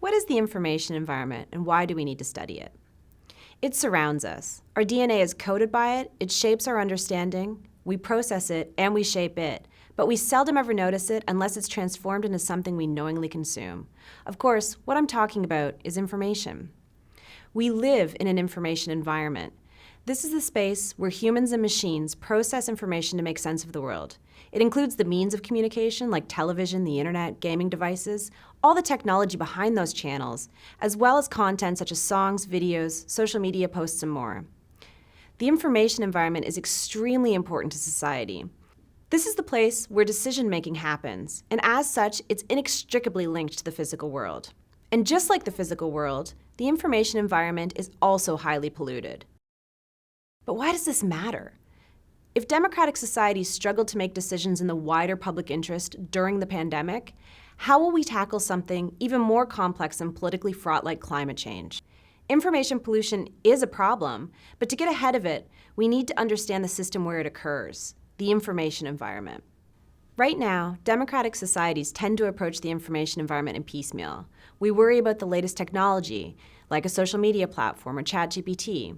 What is the information environment and why do we need to study it? It surrounds us. Our DNA is coded by it, it shapes our understanding, we process it, and we shape it. But we seldom ever notice it unless it's transformed into something we knowingly consume. Of course, what I'm talking about is information. We live in an information environment. This is the space where humans and machines process information to make sense of the world. It includes the means of communication like television, the internet, gaming devices, all the technology behind those channels, as well as content such as songs, videos, social media posts, and more. The information environment is extremely important to society. This is the place where decision-making happens, and as such, it's inextricably linked to the physical world. And just like the physical world, the information environment is also highly polluted. But why does this matter? If democratic societies struggle to make decisions in the wider public interest during the pandemic, how will we tackle something even more complex and politically fraught like climate change? Information pollution is a problem, but to get ahead of it, we need to understand the system where it occurs, the information environment. Right now, democratic societies tend to approach the information environment in piecemeal. We worry about the latest technology, like a social media platform or ChatGPT,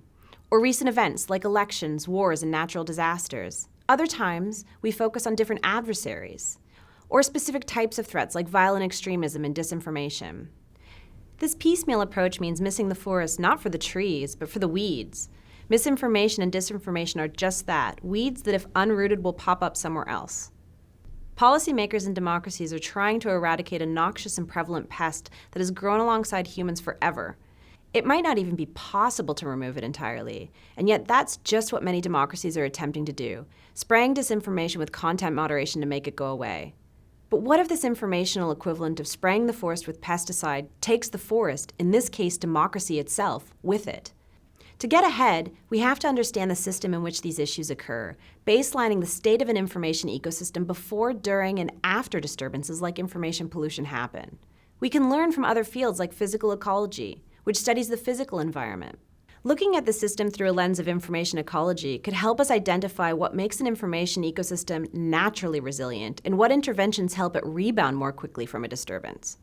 or recent events like elections, wars, and natural disasters. Other times, we focus on different adversaries, or specific types of threats like violent extremism and disinformation. This piecemeal approach means missing the forest not for the trees, but for the weeds. Misinformation and disinformation are just that, weeds that if unrooted will pop up somewhere else. Policymakers in democracies are trying to eradicate a noxious and prevalent pest that has grown alongside humans forever. It might not even be possible to remove it entirely, and yet that's just what many democracies are attempting to do, spraying disinformation with content moderation to make it go away. But what if this informational equivalent of spraying the forest with pesticide takes the forest, in this case democracy itself, with it? To get ahead, we have to understand the system in which these issues occur, baselining the state of an information ecosystem before, during, and after disturbances like information pollution happen. We can learn from other fields like physical ecology, which studies the physical environment. Looking at the system through a lens of information ecology could help us identify what makes an information ecosystem naturally resilient and what interventions help it rebound more quickly from a disturbance.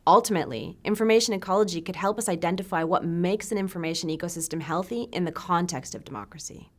Ultimately, information ecology could help us identify what makes an information ecosystem healthy in the context of democracy.